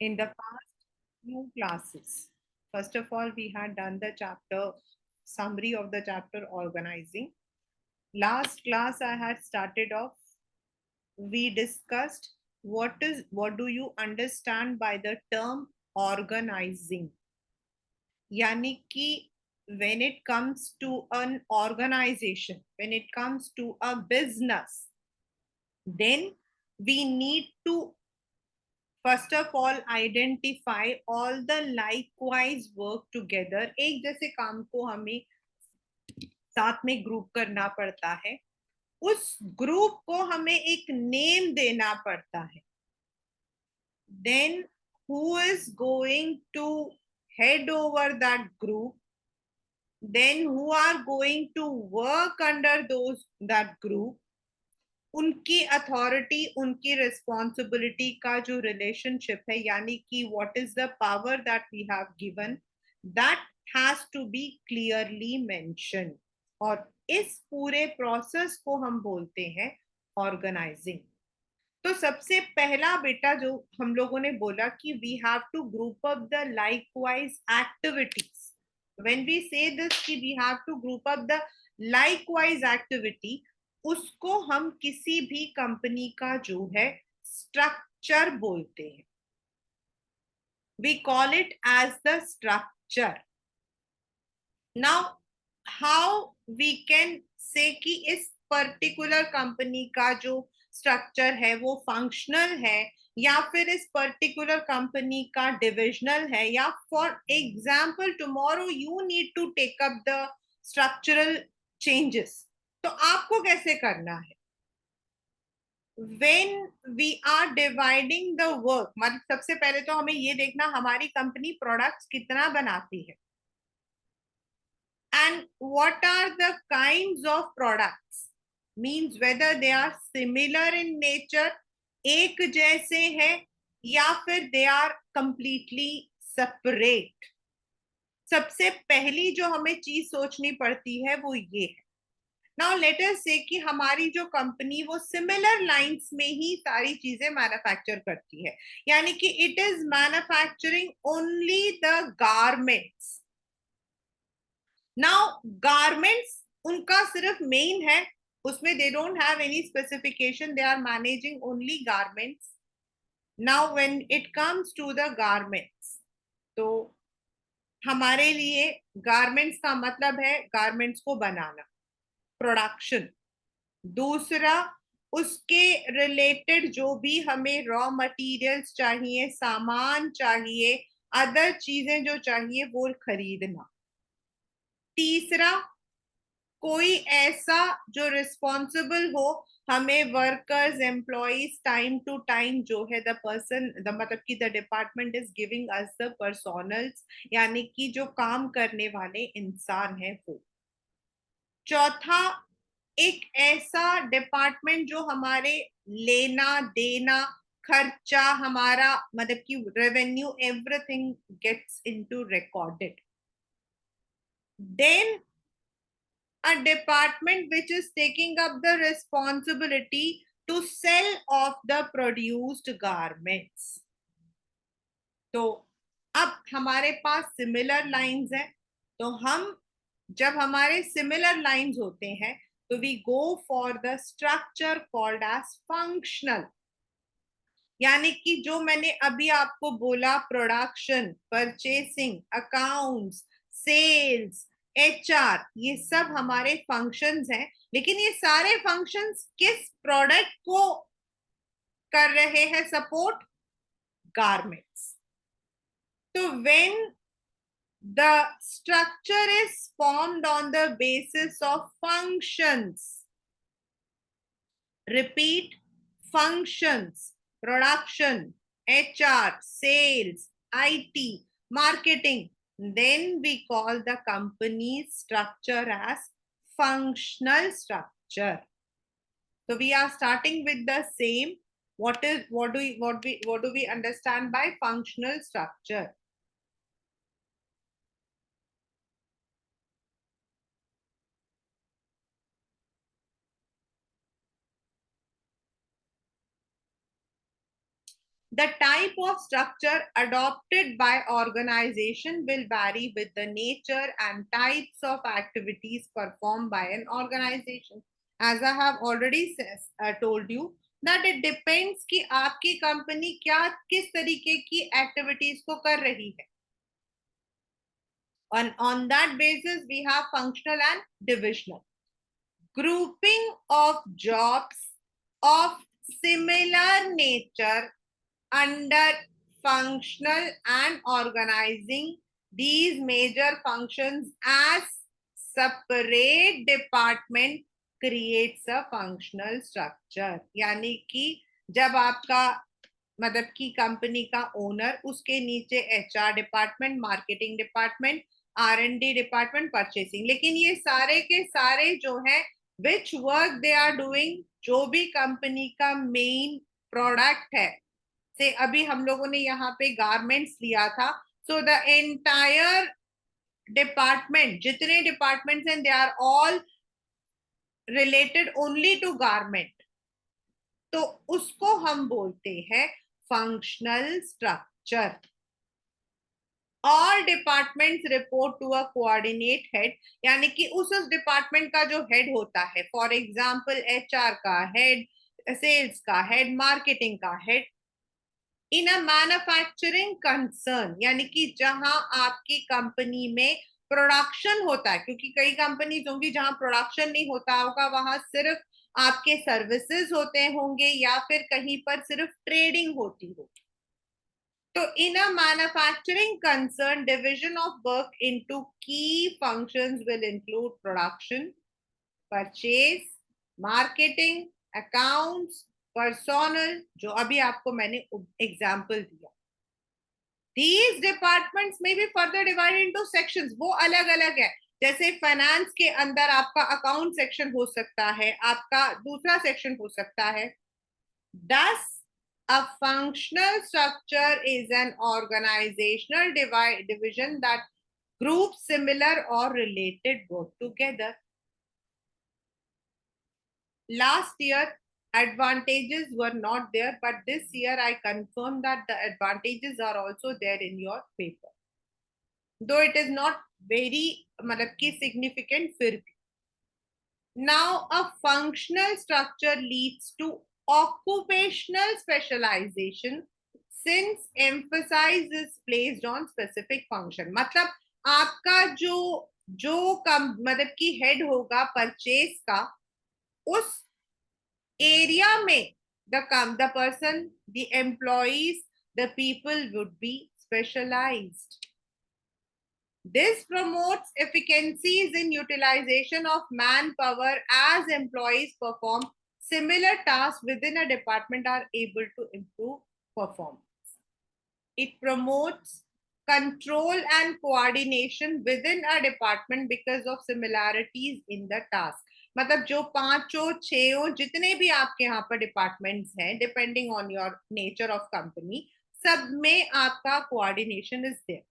In the past few classes, first of all, we had done the chapter summary of the chapter organizing. Last class I had started off, we discussed what do you understand by the term organizing. यानी कि when it comes to an organization, when it comes to a business, then we need to first of all identify all the likewise work together. एक जैसे काम को हमें साथ में group करना पड़ता है, उस ग्रुप को हमें एक नेम देना पड़ता है. Then who is going to head over that group, then who are going to work under those that group, उनकी अथॉरिटी, उनकी रिस्पॉन्सिबिलिटी का जो रिलेशनशिप है, यानी कि what is the power that we have given, that has to be clearly mention. और इस पूरे प्रोसेस को हम बोलते हैं ऑर्गेनाइजिंग. तो सबसे पहला बेटा जो हम लोगों ने बोला कि we have to group up the likewise activities. When we say this कि we have to group up the likewise activity, उसको हम किसी भी कंपनी का जो है स्ट्रक्चर बोलते हैं. We call it as the structure. Now how we can say कि इस पर्टिकुलर कंपनी का जो स्ट्रक्चर है वो फंक्शनल है, या फिर इस पर्टिकुलर कंपनी का डिविजनल है, या for example tomorrow you need to take up the structural changes, तो आपको कैसे करना है. when we are dividing the work, मतलब सबसे पहले तो हमें ये देखना हमारी कंपनी प्रोडक्ट्स कितना बनाती है, and what are the kinds of products, means whether they are similar in nature, एक जैसे हैं, या फिर they are completely separate. सबसे पहली जो हमें चीज सोचनी पड़ती है वो ये है. नाउ लेट अस से कि हमारी जो कंपनी वो सिमिलर लाइंस में ही सारी चीजें मैन्युफैक्चर करती है, यानी कि it is manufacturing only the garments. Now garments उनका सिर्फ मेन है, उसमें they don't have any specification, they are managing only garments. Now when it comes to the garments, तो हमारे लिए गारमेंट्स का मतलब है गारमेंट्स को बनाना, प्रोडक्शन. दूसरा, उसके रिलेटेड जो भी हमें रॉ मटेरियल्स चाहिए, सामान चाहिए, अदर चीजें जो चाहिए वो खरीदना. तीसरा, कोई ऐसा जो रिस्पॉन्सिबल हो, हमें workers, employees time to time जो है द पर्सन, द मतलब कि the department is giving us the personals, यानी कि जो काम करने वाले इंसान है वो. चौथा, एक ऐसा डिपार्टमेंट जो हमारे लेना देना, खर्चा, हमारा मतलब कि revenue, everything gets into recorded. Then a department which is taking up the responsibility to sell off the produced garments. तो अब हमारे पास सिमिलर लाइंस हैं, तो हम जब हमारे सिमिलर लाइंस होते हैं तो we go for the structure called as functional. यानी कि जो मैंने अभी आपको बोला, production, purchasing, accounts, sales, HR, ये सब हमारे फंक्शंस हैं. लेकिन ये सारे फंक्शंस किस प्रोडक्ट को कर रहे हैं सपोर्ट? गारमेंट्स. तो when the structure is formed on the basis of functions. Repeat: functions, production, HR, sales, IT, marketing. Then we call the company's structure as functional structure. So we are starting with the same. What do we understand by functional structure? The type of structure adopted by organization will vary with the nature and types of activities performed by an organization. As I have already told you that it depends कि आपकी company क्या किस तरीके की activities को कर रही है. On that basis we have functional and divisional. Grouping of jobs of similar nature under functional and organizing these major functions as separate department creates a functional structure. यानी कि जब आपका मतलब की कंपनी का ओनर, उसके नीचे HR department, marketing department, R&D department, purchasing, लेकिन ये सारे के सारे जो है which work they are doing, जो भी कंपनी का मेन प्रोडक्ट है. से अभी हम लोगों ने यहाँ पे गारमेंट्स लिया था. सो द एंटायर डिपार्टमेंट, जितने डिपार्टमेंट्स हैं, they are all related only to garment. तो उसको हम बोलते हैं functional structure. All departments report to a coordinate head, यानी कि उस डिपार्टमेंट का जो हेड होता है, फॉर एग्जाम्पल HR का हेड, सेल्स का हेड, मार्केटिंग का head. In a manufacturing concern, यानी कि जहां आपकी कंपनी में प्रोडक्शन होता है, क्योंकि कई कंपनीज होंगी जहां प्रोडक्शन नहीं होता होगा, वहां सिर्फ आपके सर्विसेज होते होंगे या फिर कहीं पर सिर्फ ट्रेडिंग होती होगी. तो in a manufacturing concern, division of work into key functions will include production, purchase, marketing, accounts, personnel, जो अभी आपको मैंने एग्जाम्पल दिया. These departments may be further divided into sections. वो अलग अलग है. जैसे फाइनेंस के अंदर आपका अकाउंट सेक्शन हो सकता है, आपका दूसरा सेक्शन हो सकता है. Thus, a functional structure is an organizational division that groups similar or related work together. Last year, advantages were not there, but this year I confirm that the advantages are also there in your paper. Though it is not very significant. Now, a functional structure leads to occupational specialization since emphasis is placed on specific function. मतलब आपका जो मतलब की head होगा purchase का, उस area में the person, the employees, the people would be specialized. This promotes efficiencies in utilization of manpower as employees perform similar tasks within a department are able to improve performance. It promotes control and coordination within a department because of similarities in the task. मतलब जो पांचों छो जितने भी आपके यहाँ पर departments हैं, depending on your nature of company, सब में आपका coordination is there.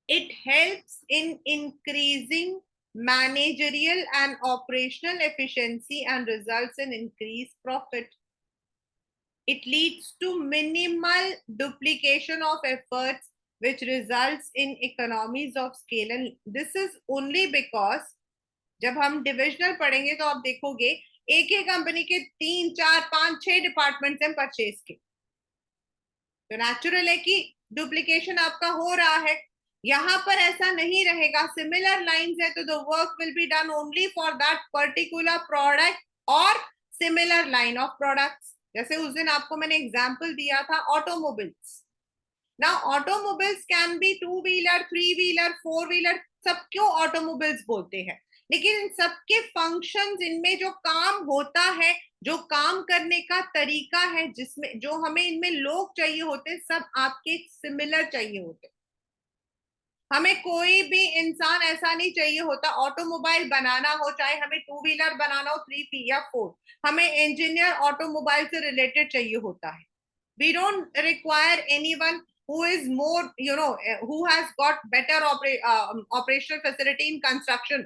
It helps in increasing managerial and operational efficiency and results in increased profit. It leads to minimal duplication of efforts, which results in economies of scale. And this is only because जब हम divisional पढ़ेंगे तो आप देखोगे एक ही company के 3, 4, 5, 6 departments हैं purchase के. तो नेचुरल है कि डुप्लीकेशन आपका हो रहा है. यहाँ पर ऐसा नहीं रहेगा. सिमिलर लाइंस है तो the work will be done only for that particular product और सिमिलर लाइन ऑफ प्रोडक्ट्स. जैसे उस दिन आपको मैंने एग्जांपल दिया था automobiles. Now automobiles can be 2 wheeler, 3 wheeler, 4 wheeler, सब क्यों ऑटोमोबाइल्स बोलते हैं, लेकिन इन सबके फंक्शंस, इनमें जो काम होता है, जो काम करने का तरीका है, जिसमें जो हमें इनमें लोग चाहिए होते, सब आपके सिमिलर चाहिए होते. हमें कोई भी इंसान ऐसा नहीं चाहिए होता ऑटोमोबाइल बनाना हो, चाहे हमें 2 व्हीलर बनाना हो, 3 या 4. हमें इंजीनियर ऑटोमोबाइल से रिलेटेड चाहिए होता है. We don't require anyone who is more, who has got better operational facility in construction.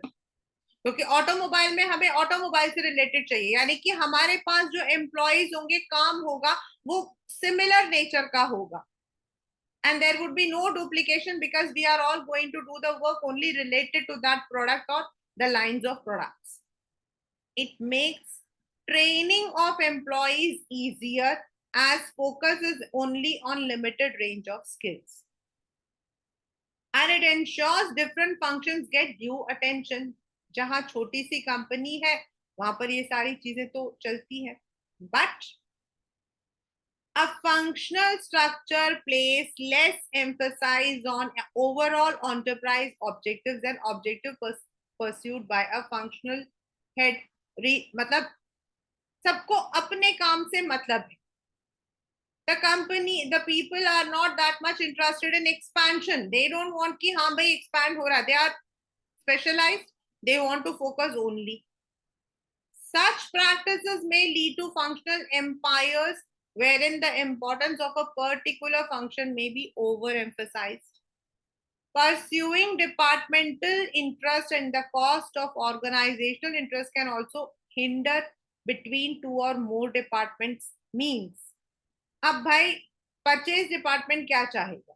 क्योंकि ऑटोमोबाइल में हमें ऑटोमोबाइल से रिलेटेड चाहिए, यानी कि हमारे पास जो एम्प्लॉयज होंगे, काम होगा, वो सिमिलर नेचर का होगा, and there would be no duplication because we are all going to do the work only related to that product or the lines of products. It makes training of employees easier as focus is only on limited range of skills, and it ensures different functions get due attention. जहां छोटी सी company है वहां पर ये सारी चीजें तो चलती है, but a functional structure place less emphasis on overall enterprise objectives and objective pursued by a functional head. मतलब सबको अपने काम से मतलब है. The people are not that much interested in expansion. They don't want कि हाँ भाई expand हो रहा है. They are specialized. They want to focus only. Such practices may lead to functional empires wherein the importance of a particular function may be overemphasized. Pursuing departmental interest and the cost of organizational interest can also hinder between two or more departments means. अब भाई purchase department क्या चाहेगा?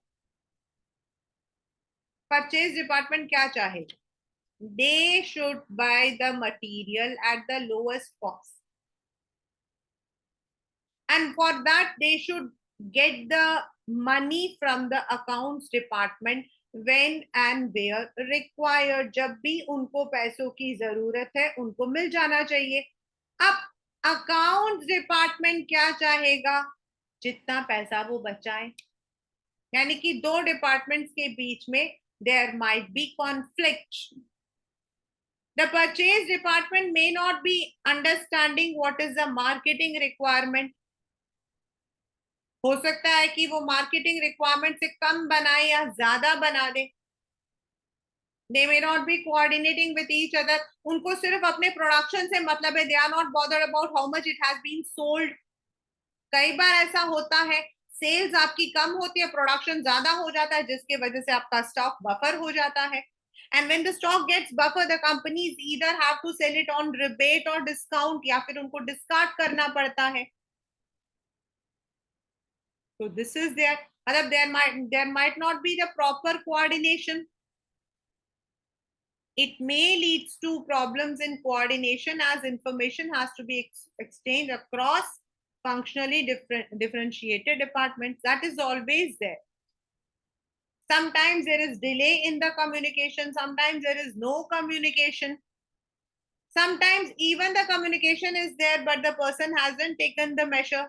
Purchase department क्या चाहेगा? They should buy the material at the lowest cost, and for that they should get the money from the accounts department when and where required. जब भी उनको पैसों की जरूरत है उनको मिल जाना चाहिए. अब अकाउंट्स डिपार्टमेंट क्या चाहेगा? जितना पैसा वो बचाए. यानी कि दो डिपार्टमेंट्स के बीच में there might be conflict. The purchase department may not be understanding what is the marketing requirement. हो सकता है कि वो मार्केटिंग रिक्वायरमेंट से कम बनाए या ज्यादा बना दे. They may not be coordinating with each other. उनको सिर्फ अपने प्रोडक्शन से मतलब है. They are not bothered about how much it has been sold. कई बार ऐसा होता है, सेल्स आपकी कम होती है, प्रोडक्शन ज्यादा हो जाता है, जिसकी वजह से आपका स्टॉक बफर हो जाता है. And when the stock gets buffer, the companies either have to sell it on rebate or discount, या फिर उनको डिस्कार्ड करना पड़ता है. So this is there. मतलब there might not be the proper coordination. It may lead to problems in coordination as information has to be exchanged across functionally differentiated departments. That is always there. Sometimes there is delay in the communication. Sometimes there is no communication. Sometimes even the communication is there, but the person hasn't taken the measure.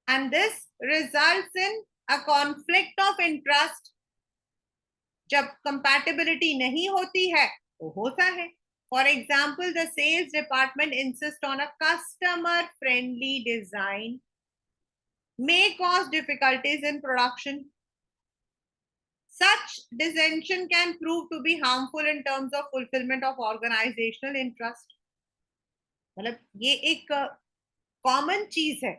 And this results in a conflict of interest. जब compatibility नहीं होती है तो होता है. For example, the sales department insists on a customer friendly design may cause difficulties in production. Such dissension can prove to be harmful in terms of fulfillment of organizational interest. मतलब ये एक common चीज है.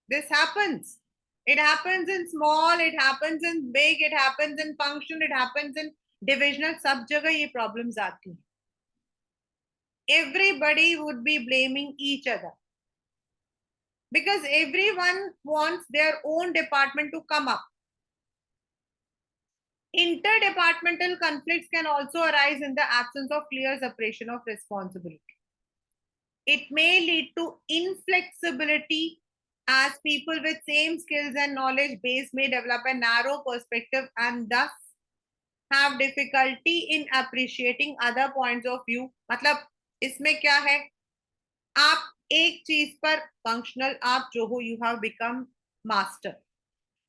This happens. It happens in small, it happens in big, it happens in function, it happens in divisional. सब जगह ये problems आती हैं. Everybody would be blaming each other because everyone wants their own department to come up. Interdepartmental conflicts can also arise in the absence of clear separation of responsibility. It may lead to inflexibility as people with same skills and knowledge base may develop a narrow perspective and thus have difficulty in appreciating other points of view. मतलब इसमें क्या है? आप एक चीज पर functional आप जो हो, you have become master.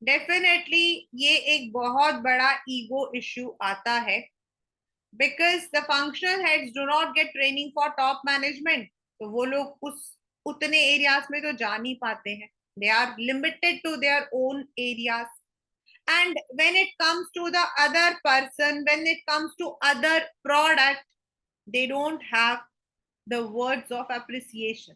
Definitely ये एक बहुत बड़ा ईगो इश्यू आता है because the functional heads do not gate training for top management. तो वो लोग उस उतने एरियाज में तो जा नहीं पाते हैं. They are limited to their own areas. And when it comes to the other person, when it comes to other product, they don't have the words of appreciation.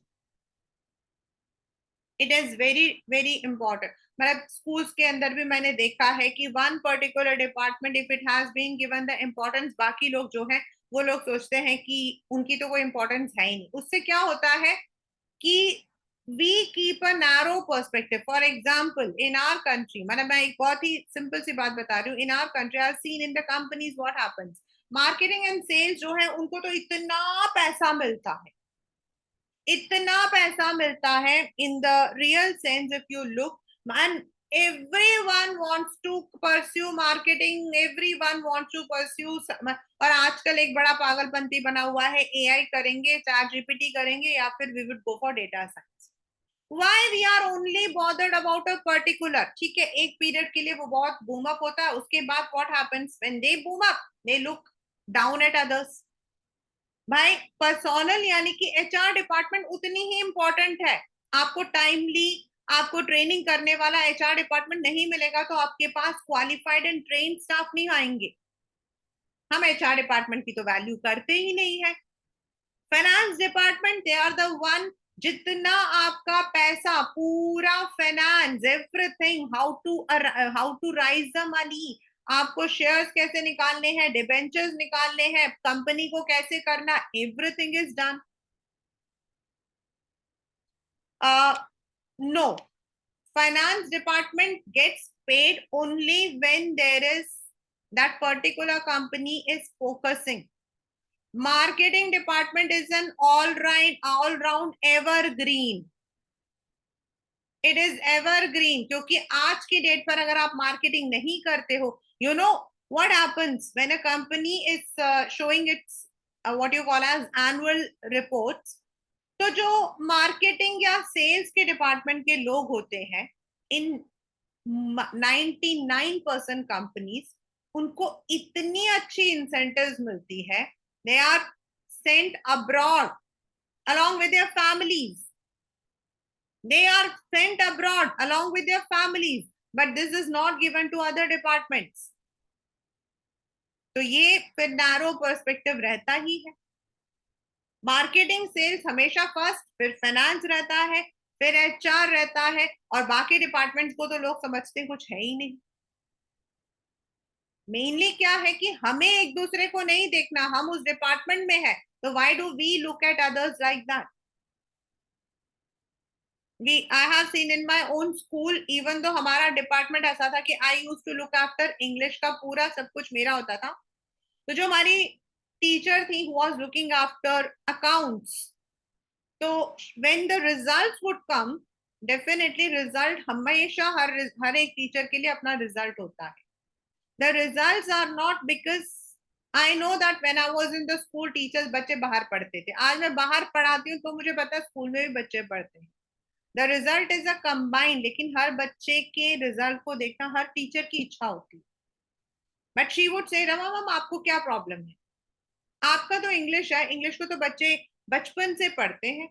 It is very very important. मतलब schools के अंदर भी मैंने देखा है कि one particular department if it has been given the importance, बाकी लोग जो हैं वो लोग सोचते हैं कि उनकी तो कोई इंपॉर्टेंस है ही नहीं। उससे क्या होता है कि we keep a narrow perspective. For example in our country, मतलब मैं एक बहुत ही सिंपल सी बात बता रही हूँ, in our country I seen in the companies what happens, marketing and sales जो है उनको तो इतना पैसा मिलता है, इतना पैसा मिलता है in the real sense if you look, and everyone wants to pursue marketing, everyone wants to pursue, और आजकल एक बड़ा पागलपंती बना हुआ है, एआई करेंगे, चैट जीपीटी करेंगे, या फिर we would go for data science. why we are only bothered about a particular, ठीक है एक पीरियड के लिए वो बहुत बूम अप होता है, उसके बाद what happens when they boom up, they look down at others। भाई पर्सोनल यानी कि एचआर डिपार्टमेंट उतनी ही इंपॉर्टेंट है। आपको टाइमली आपको ट्रेनिंग करने वाला एचआर डिपार्टमेंट नहीं मिलेगा तो आपके पास क्वालिफाइड एंड ट्रेन स्टाफ नहीं आएंगे। हम एचआर डिपार्टमेंट की तो वैल्यू करते ही नहीं है। Finance department, they are the one, जितना आपका पैसा पूरा finance everything, how to raise the money, आपको शेयर्स कैसे निकालने हैं, डिबेंचर्स निकालने हैं, कंपनी को कैसे करना, everything is done. No, finance department gets paid only when there is that particular company is focusing. Marketing department is an all round evergreen, it is evergreen, क्योंकि आज की डेट पर अगर आप मार्केटिंग नहीं करते हो, you know what happens when a company is showing its what you call as annual reports, तो जो मार्केटिंग या सेल्स के डिपार्टमेंट के लोग होते हैं इन 99% कंपनीज, उनको इतनी अच्छी इंसेंटिव्स मिलती है, they are sent abroad along with their families, they are sent abroad along with their families, but this is not given to other departments। तो ये फिर नैरो पर्सपेक्टिव रहता ही है। मार्केटिंग सेल्स हमेशा फर्स्ट, फिर फाइनेंस रहता है, फिर एचआर रहता है, और बाकी डिपार्टमेंट्स को तो लोग समझते कुछ है ही नहीं। मेनली क्या है कि हमें एक दूसरे को नहीं देखना, हम उस डिपार्टमेंट में है, तो why do we look at others like that. I have seen in my own school, even though हमारा डिपार्टमेंट ऐसा था कि I used to look after English का पूरा सब कुछ मेरा होता था, तो जो हमारी टीचर थी who was looking after accounts, तो when the results would come, definitely result हमेशा हर एक टीचर के लिए अपना रिजल्ट होता है। The results are not because I know that when I was in the school teachers बच्चे बाहर पढ़ते थे, आज मैं बाहर पढ़ाती हूँ तो मुझे पता है स्कूल में भी बच्चे पढ़ते हैं। The result is a combined, लेकिन हर बच्चे के रिजल्ट को देखना हर टीचर की इच्छा होती है। But she would say Rama ma'am आपको क्या प्रॉब्लम है, आपका तो इंग्लिश है, इंग्लिश को तो बच्चे बचपन से पढ़ते हैं,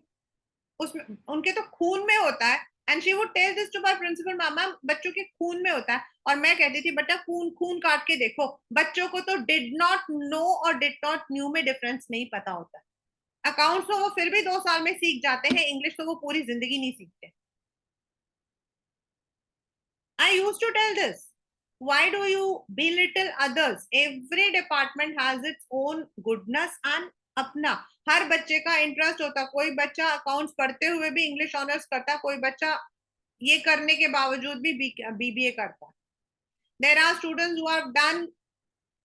उसमें उनके तो खून में होता है। And she would tell this to my principal, ma'am बच्चों के खून में होता है। और मैं कहती थी बेटा खून खून काट के देखो, बच्चों को तो डिड नॉट नो और डिड नॉट न्यू में डिफरेंस नहीं पता होता है। अकाउंट्स तो वो फिर भी 2 साल में सीख जाते हैं, इंग्लिश तो वो पूरी जिंदगी नहीं सीखते। I used to tell this. Why do you belittle others? Every department has its own goodness and अपना, हर बच्चे का इंटरेस्ट होता, कोई बच्चा अकाउंट्स पढ़ते हुए भी इंग्लिश ऑनर्स करता, कोई बच्चा ये करने के बावजूद भी बीबीए करता। There are students who have done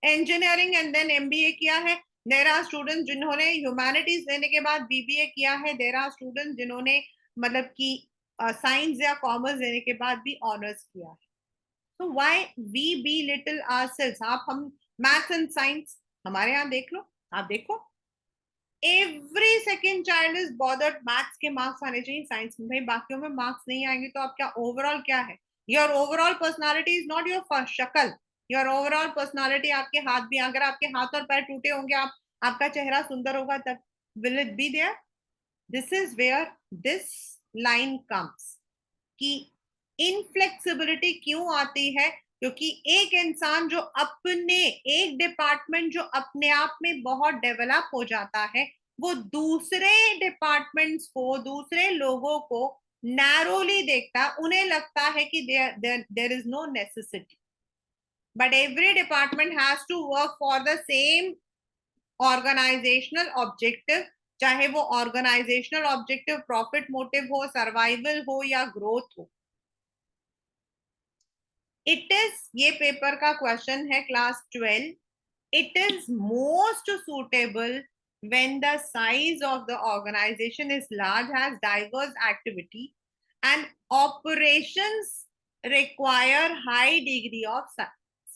engineering and then MBA किया है, देयर आर स्टूडेंट्स जिन्होंने ह्यूमैनिटीज लेने के बाद बीबीए किया है, देयर आर स्टूडेंट्स जिन्होंने मतलब कि साइंस या कॉमर्स लेने के बाद भी ऑनर्स किया है। So why we belittle ourselves? आप हम मैथ्स एंड साइंस हमारे यहाँ देख लो, आप देखो every second child is bothered maths के मार्क्स आने चाहिए, साइंस में भाई बाकियों में मार्क्स नहीं आएंगे तो आप क्या ओवरऑल क्या है, your overall personality is not your first शक्ल, योर ओवरऑल पर्सनालिटी, आपके हाथ भी, अगर आपके हाथ और पैर टूटे होंगे, आप आपका चेहरा सुंदर होगा तब will it be there. This is where this line comes कि इनफ्लेक्सिबिलिटी क्यों आती है, क्योंकि एक इंसान जो अपने एक डिपार्टमेंट जो अपने आप में बहुत डेवलप हो जाता है, वो दूसरे डिपार्टमेंट्स को, दूसरे लोगों को नैरोली देखता है, उन्हें लगता है कि there is no necessity, but every department has to work for the same organisational objective, चाहे वो ऑर्गेनाइजेशनल ऑब्जेक्टिव प्रॉफिट मोटिव हो, सर्वाइवल हो या ग्रोथ हो. इट इज, ये पेपर का क्वेश्चन है class 12. It is most suitable when the size of the organization is large, has diverse activity and operations require high degree of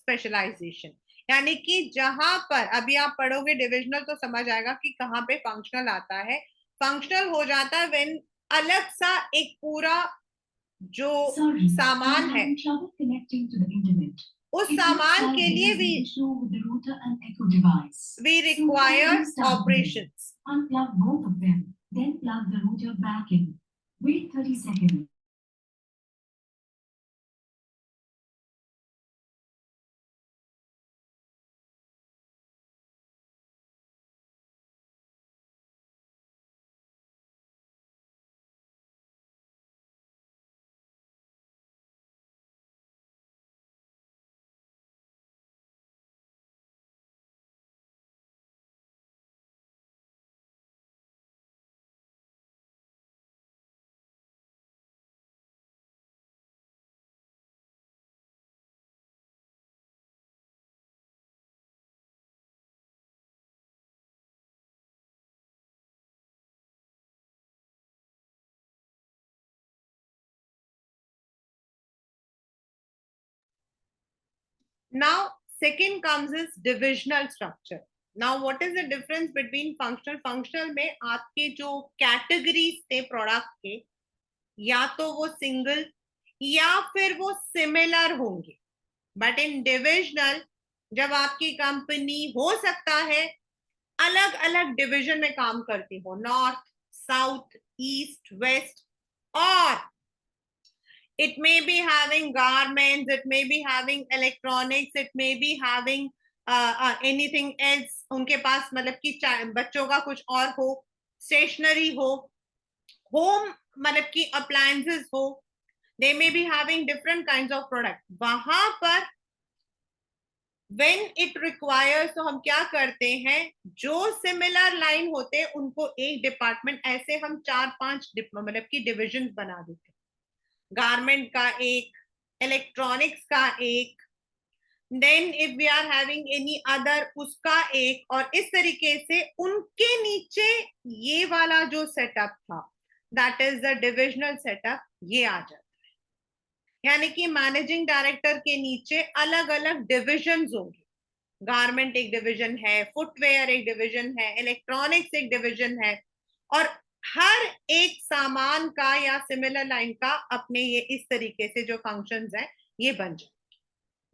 specialization. यानी कि जहां पर अभी आप पढ़ोगे डिविजनल तो समझ आएगा कि कहां पे फंक्शनल आता है. फंक्शनल हो जाता है व्हेन अलग सा एक पूरा जो सामान है उस सामान के लिए we require operations. Unplug both of them, then plug the router back in. Wait 30 seconds. Now, second comes is divisional structure. Now, what is the difference between functional? Functional में आपके जो categories थे product के, या तो वो single या फिर वो similar होंगे. But in divisional, जब आपकी कंपनी हो सकता है अलग अलग डिविजन में काम करती हो, नॉर्थ, साउथ, ईस्ट, वेस्ट, और it may be having garments, it may be having electronics, it may be having anything else. उनके पास मतलब कि बच्चों का कुछ और हो, स्टेशनरी हो, होम मतलब कि अप्लायंसेस हो, they may be having different kinds of product. वहां पर when it requires, तो हम क्या करते हैं, जो सिमिलर लाइन होते हैं उनको एक डिपार्टमेंट, ऐसे हम 4-5 मतलब कि डिविजन बना देते हैं. गारमेंट का एक, इलेक्ट्रॉनिक्स का एक, then if we are having any other उसका एक, और इस तरीके से उनके नीचे ये वाला जो सेटअप था, that is the divisional setup, ये आ जाता है. यानी कि मैनेजिंग डायरेक्टर के नीचे अलग अलग डिविजन्स होंगे. गारमेंट एक डिविजन है, फुटवेयर एक डिविजन है, इलेक्ट्रॉनिक्स एक डिविजन है, और हर एक सामान का या सिमिलर लाइन का अपने ये इस तरीके से जो फंक्शंस हैं ये बन जाए.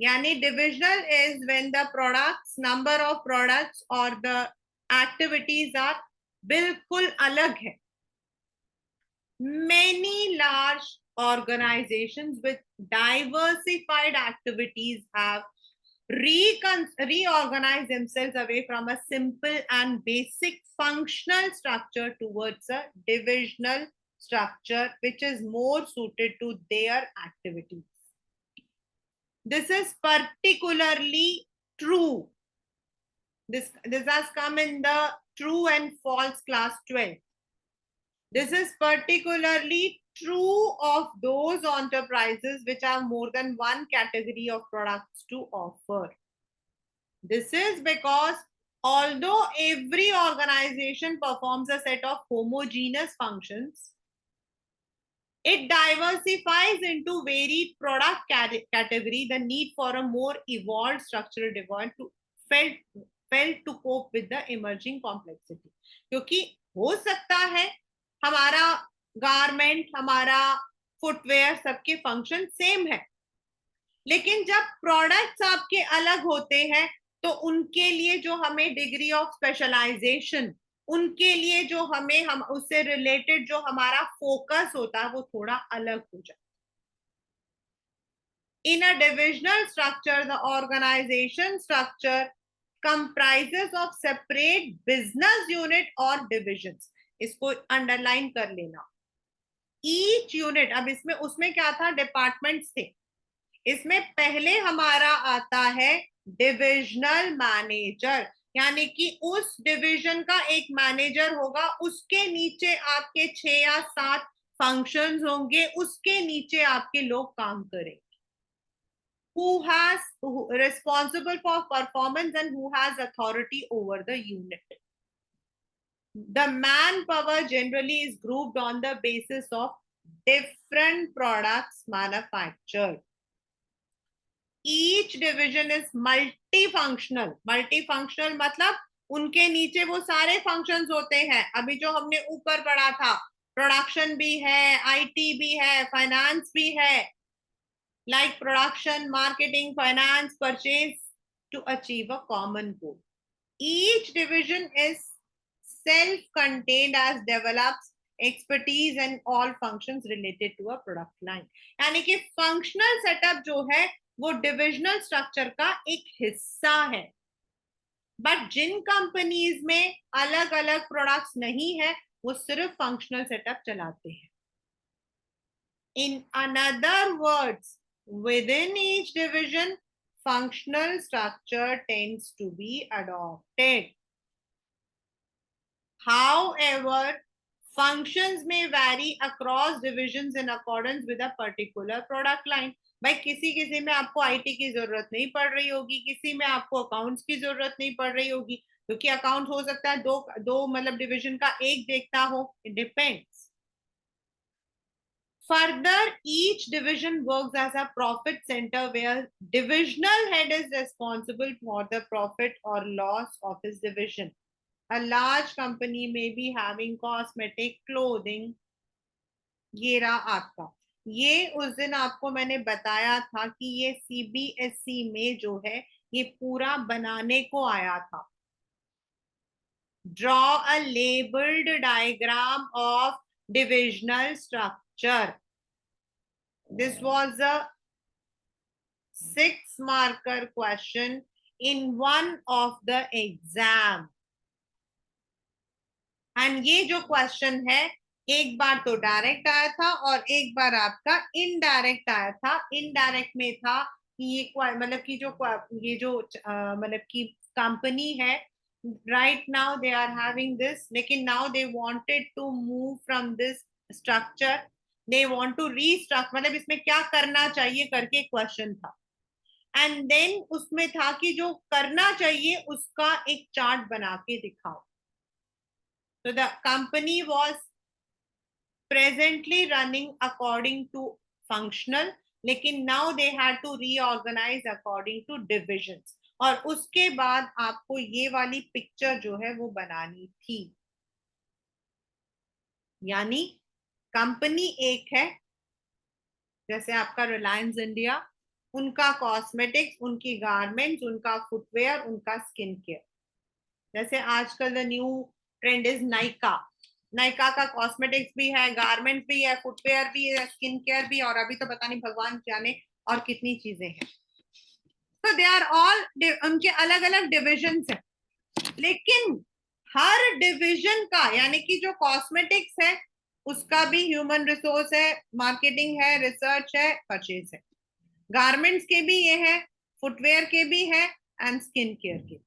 यानी divisional is when the products, number of products और द एक्टिविटीज आर बिल्कुल अलग है. Many large organizations with diversified activities have reorganize themselves away from a simple and basic functional structure towards a divisional structure which is more suited to their activities. This is particularly true. This has come in the true and false class 12. This is particularly true of those enterprises which have more than one category of products to offer. This is because although every organization performs a set of homogeneous functions, it diversifies into varied product category. The need for a more evolved structural design to felt to cope with the emerging complexity. क्योंकि हो सकता है हमारा garment, हमारा footwear, सबके function same है, लेकिन जब प्रोडक्ट्स आपके अलग होते हैं तो उनके लिए जो हमें डिग्री ऑफ स्पेशलाइजेशन, उनके लिए जो हमें हम उससे रिलेटेड जो हमारा फोकस होता है वो थोड़ा अलग हो जाता है. In a divisional structure, the organization structure comprises of separate business unit or divisions. इसको अंडरलाइन कर लेना. Each unit, अब इसमें उसमें क्या था, डिपार्टमेंट्स थे. इसमें पहले हमारा आता है डिविजनल मैनेजर, यानी कि उस डिवीजन का एक मैनेजर होगा, उसके नीचे आपके 6 या 7 फंक्शंस होंगे, उसके नीचे आपके लोग काम करेंगे. Who responsible for performance and who has authority over the unit. The manpower generally is grouped on the basis of different products manufactured. Each division is multifunctional. Multifunctional मतलब उनके नीचे वो सारे फंक्शंस होते हैं. अभी जो हमने ऊपर पढ़ा था, प्रोडक्शन भी है, आईटी भी है, फाइनेंस भी है, like production, marketing, finance, purchase, to achieve a common goal. Each division is self-contained as develops expertise and all functions related to a product line. यानी कि functional setup जो है वो divisional structure का एक हिस्सा है. बट जिन कंपनीज में अलग अलग प्रोडक्ट्स नहीं है वो सिर्फ फंक्शनल सेटअप चलाते हैं. In another words, within each division, functional structure tends to be adopted. However, functions may vary across divisions in accordance with a particular product line. भाई किसी में आपको आईटी की जरूरत नहीं पड़ रही होगी, किसी में आपको अकाउंट्स की जरूरत नहीं पड़ रही होगी, क्योंकि अकाउंट हो सकता है दो मतलब डिविजन का एक देखता हो. It depends. Further, each division works as a profit center where divisional head is responsible for the profit or loss of his division. A large company may be having cosmetic, clothing. ये रहा आपका. ये उस दिन आपको मैंने बताया था कि ये सीबीएसई में जो है ये पूरा बनाने को आया था. Draw a labeled diagram of divisional structure. This was a 6-marker question in one of the exam. And ये जो क्वेश्चन है एक बार तो डायरेक्ट आया था और एक बार आपका इनडायरेक्ट आया था. इनडायरेक्ट में था कि ये मतलब कि ये जो मतलब कि कंपनी है right now they are having this, लेकिन now they wanted to move from this structure, they want to restructure, मतलब इसमें क्या करना चाहिए करके क्वेश्चन था. एंड देन उसमें था कि जो करना चाहिए उसका एक चार्ट बना के दिखाओ. So the company was presently running according to functional, लेकिन now they had to reorganize according to divisions. और उसके बाद आपको ये वाली पिक्चर जो है वो बनानी थी. यानी कंपनी एक है, जैसे आपका रिलायंस इंडिया, उनका कॉस्मेटिक्स, उनकी गारमेंट्स, उनका फुटवेयर, उनका स्किन केयर. जैसे आजकल the new trend is Nykaa. Nykaa का कॉस्मेटिक्स भी है, गारमेंट भी है, फुटवेयर भी है, स्किन केयर भी, और अभी तो पता नहीं भगवान जाने और कितनी चीजें हैं. तो दे आर ऑल, उनके अलग अलग डिविजन है. लेकिन हर डिविजन का यानी कि जो कॉस्मेटिक्स है उसका भी ह्यूमन रिसोर्स है, मार्केटिंग है, रिसर्च है, परचेज है. गारमेंट्स के भी ये है, फुटवेयर के भी है, एंड स्किन केयर के.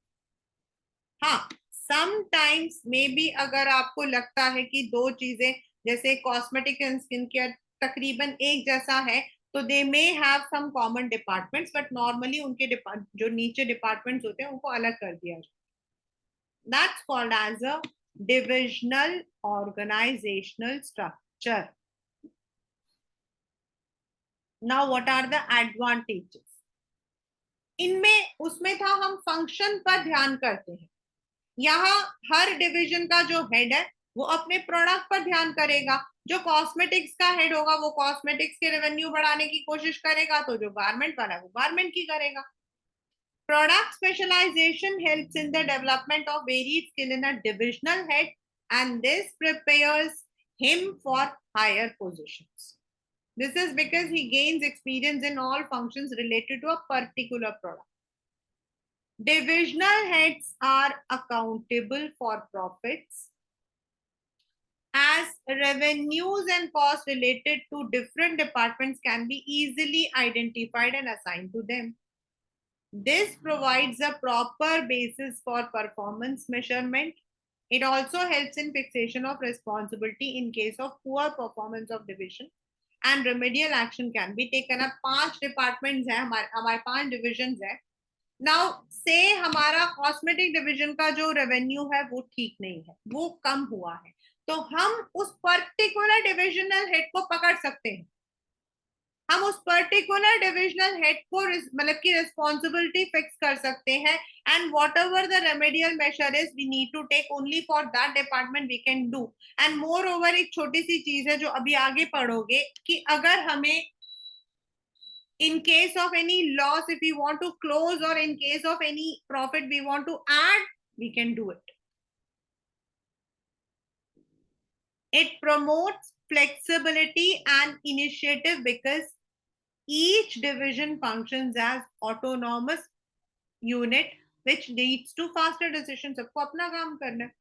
हाँ, समटाइम्स मे बी अगर आपको लगता है कि दो चीजें जैसे कॉस्मेटिक एंड स्किन केयर तकरीबन एक जैसा है तो they may have some common departments, but normally उनके जो नीचे डिपार्टमेंट्स होते हैं उनको अलग कर दिया जाए. That's called as a divisional organizational structure. Now what are the advantages? इनमें उसमें था हम फंक्शन पर ध्यान करते हैं. यहाँ हर डिवीजन का जो हेड है वो अपने प्रोडक्ट पर ध्यान करेगा. जो कॉस्मेटिक्स का हेड होगा वो कॉस्मेटिक्स के रेवेन्यू बढ़ाने की कोशिश करेगा, तो जो गारमेंट वाला है वो गारमेंट की करेगा. Product specialization helps in the development of varied skill in a divisional head, and this prepares him for higher positions. This is because he gains experience in all functions related to a particular product. Divisional heads are accountable for profits, as revenues and costs related to different departments can be easily identified and assigned to them. This provides a proper basis for performance measurement. It also helps in fixation of responsibility in case of poor performance of division, and remedial action can be taken. अब 5 departments हैं, हमारे 5 divisions हैं. Now से हमारा cosmetic division का जो revenue है वो ठीक नहीं है, वो कम हुआ है, तो हम उस पर्टिकुलर डिविजनल हेड को पकड़ सकते हैं. हम उस पर्टिकुलर डिविजनल हेड को मतलब की रिस्पॉन्सिबिलिटी फिक्स कर सकते हैं, and whatever the remedial measure is we need to take only for that department we can do. And moreover एक छोटी सी चीज है जो अभी आगे पढ़ोगे कि अगर हमें in case of any loss if we want to close or in case of any profit we want to add, we can do it. It promotes flexibility and initiative because each division functions as autonomous unit which leads to faster decisions. सबको अपना काम करना है.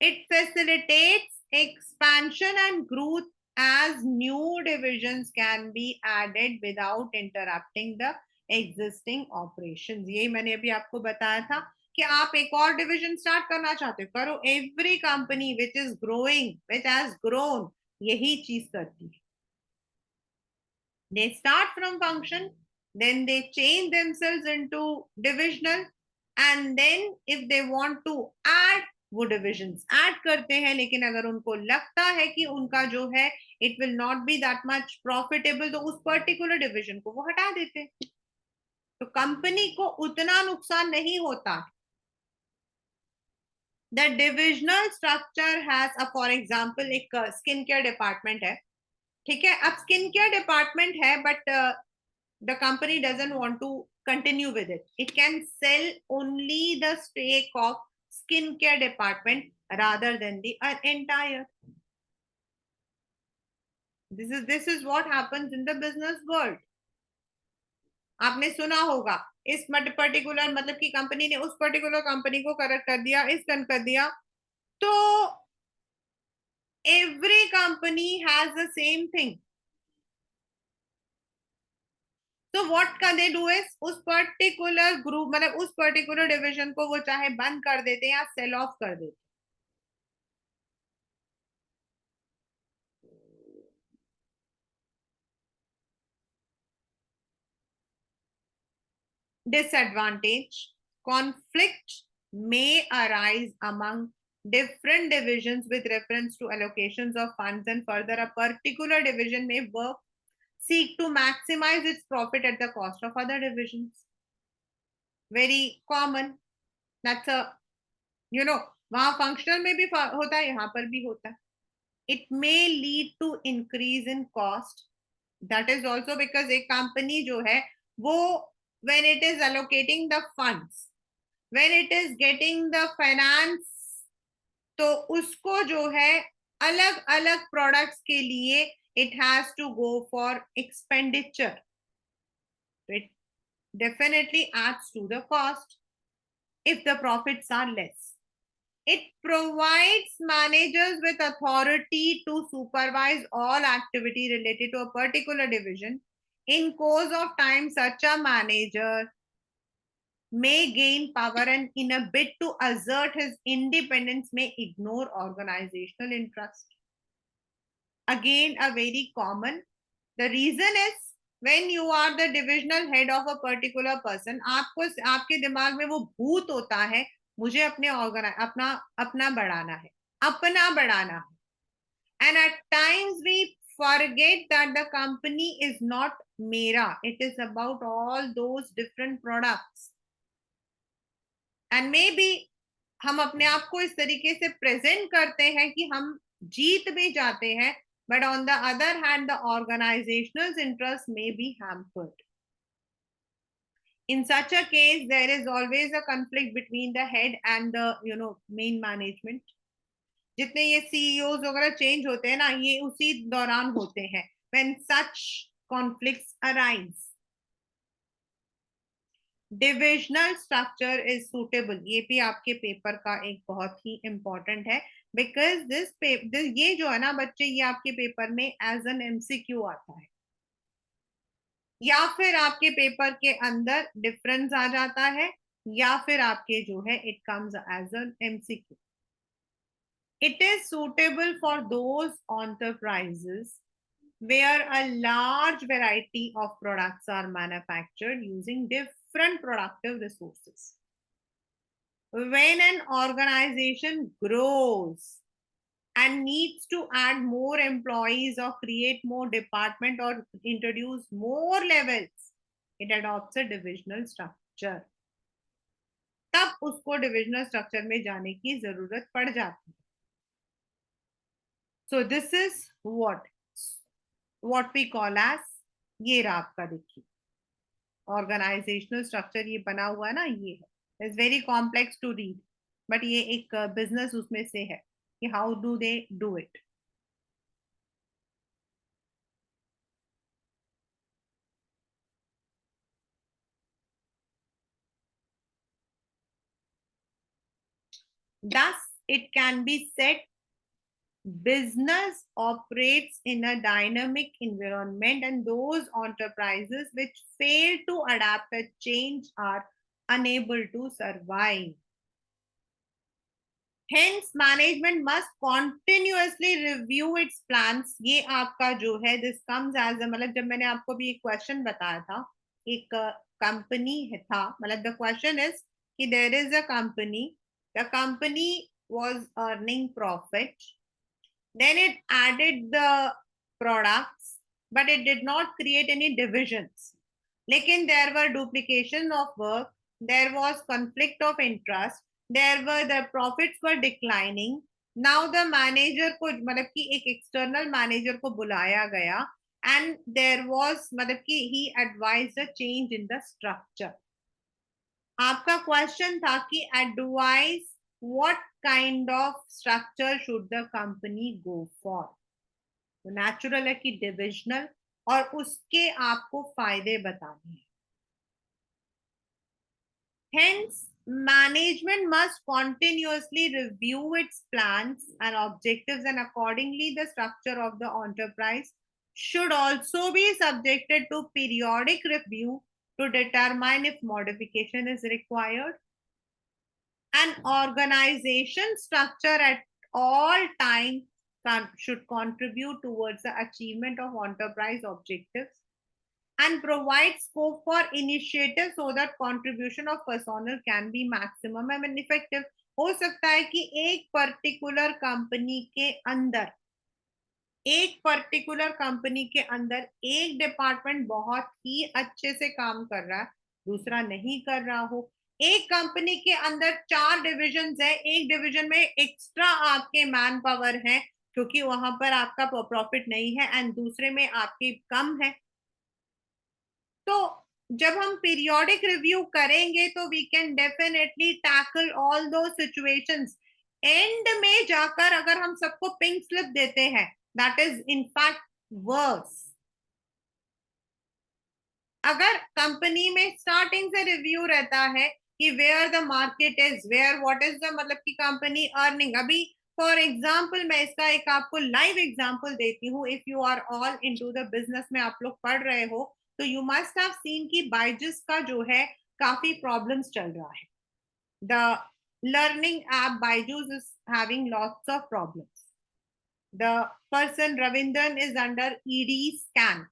It facilitates expansion and growth as new divisions can be added without interrupting the existing operations. ये मैंने अभी आपको बताया था कि आप एक और डिविजन स्टार्ट करना चाहते हो, करो. Every company which is growing, which has grown, यही चीज करती है. They start from function, then they change themselves into divisional, and then if they want to add, वो डिविजन्स ऐड करते हैं. लेकिन अगर उनको लगता है कि उनका जो है it will not be that much profitable, तो उस पर्टिकुलर डिविजन को वो हटा देते हैं. तो कंपनी को उतना नुकसान नहीं होता. The divisional structure has for example एक स्किन केयर डिपार्टमेंट है, ठीक है. अब स्किन केयर डिपार्टमेंट है but the company doesn't want to continue with it. It can sell only the stake of skincare department rather than the entire. This is what happens in the business world. आपने सुना होगा इस particular मतलब की company ने उस particular company को correct कर दिया, इस कर दिया. तो every company has the same thing. तो what can they do is उस पर्टिकुलर ग्रुप मतलब उस पर्टिकुलर डिवीजन को वो चाहे बंद कर देते हैं या सेल ऑफ कर देते. Disadvantage: conflict may arise among different divisions with reference to allocations of funds, and further a particular division may work seek to maximize its profit at the cost of other divisions. Very common. That's a वहां functional में भी होता है, यहाँ पर भी होता है. It may lead to increase in cost. That is also because एक कंपनी जो है वो when it is allocating the funds, when it is getting the finance, तो उसको जो है अलग अलग प्रोडक्ट्स के लिए it has to go for expenditure. It definitely adds to the cost if the profits are less. It provides managers with authority to supervise all activity related to a particular division. In course of time, such a manager may gain power and in a bid to assert his independence may ignore organizational interest. Again, a very common. The reason is when you are the divisional head of a particular person, आपको आपके दिमाग में वो भूत होता है, मुझे अपने अपना बढ़ाना है, अपना बढ़ाना है. And at times we forget that the company is not मेरा, it is about all those different products. And maybe हम अपने आप को इस तरीके से प्रेजेंट करते हैं कि हम जीत भी जाते हैं, but on the other hand the organizational interest may be hampered. In such a case there is always a conflict between the head and the main management. जितने ये CEOs वगैरह चेंज होते हैं ना, ये उसी दौरान होते हैं when such conflicts arise. Divisional structure is suitable, ये भी आपके पेपर का एक बहुत ही इंपॉर्टेंट है बिकॉज दिस ये जो है ना बच्चे, ये आपके पेपर में एज एन MCQ आता है. या फिर आपके पेपर के अंदर डिफरेंस आ जाता है, या फिर आपके जो है it comes as an MCQ. It is suitable for those enterprises where a large variety of products are manufactured using different productive resources. When an organization grows and needs to add more employees or create more department or introduce more levels, it adopts a divisional structure. तब उसको divisional structure में जाने की जरूरत पड़ जाती है. So this is what we call as, ये रहा आपका देखिए ऑर्गेनाइजेशनल स्ट्रक्चर ये बना हुआ है ना, ये है. It's very complex to read, but ये एक बिजनेस उसमें से है कि how do they do it. Thus, it can be said business operates in a dynamic environment, and those enterprises which fail to adapt a change are unable to survive. Hence, management must continuously review its plans. ये आपका जो है this comes as a, मतलब जब मैंने आपको भी एक क्वेश्चन बताया था, एक कंपनी था, मतलब the question is कि there is a company, the company was earning profit, then it added the products, but it did not create any divisions. लेकिन there were duplication of work, there was conflict of interest, there were the profits were declining. Now the manager को मतलब कि एक external manager को बुलाया गया, and there was मतलब कि he advised a change in the structure. आपका क्वेश्चन था कि advise what kind of structure should the company go for. तो नेचुरल है कि डिविजनल, और उसके आपको फायदे बताने हैं. Hence, management must continuously review its plans and objectives, and accordingly, the structure of the enterprise should also be subjected to periodic review to determine if modification is required. An organization structure at all times should contribute towards the achievement of enterprise objectives and provide scope for initiative so that contribution of personnel can be maximum and effective. हो सकता है कि एक particular company के अंदर एक department बहुत ही अच्छे से काम कर रहा है, दूसरा नहीं कर रहा हो. एक कंपनी के अंदर 4 डिविजन है, एक डिवीजन में एक्स्ट्रा आपके मैन पावर है क्योंकि वहां पर आपका प्रॉफिट नहीं है, एंड दूसरे में आपकी कम है. तो जब हम पीरियोडिक रिव्यू करेंगे तो we can definitely tackle all दो सिचुएशंस. एंड में जाकर अगर हम सबको पिंक स्लिप देते हैं, that is in fact worse. अगर कंपनी में स्टार्टिंग से रिव्यू रहता है कि where the market is, where what is the मतलब की कंपनी अर्निंग. अभी फॉर एग्जाम्पल मैं इसका एक आपको लाइव एग्जाम्पल देती हूँ. If you are all into the business में आप लोग पढ़ रहे हो तो यू मस्ट हैव सीन कि बायजूस का जो है काफी प्रॉब्लम्स चल रहा है. The learning app Byju's is having lots of problems. The person Ravinder is under ED scan.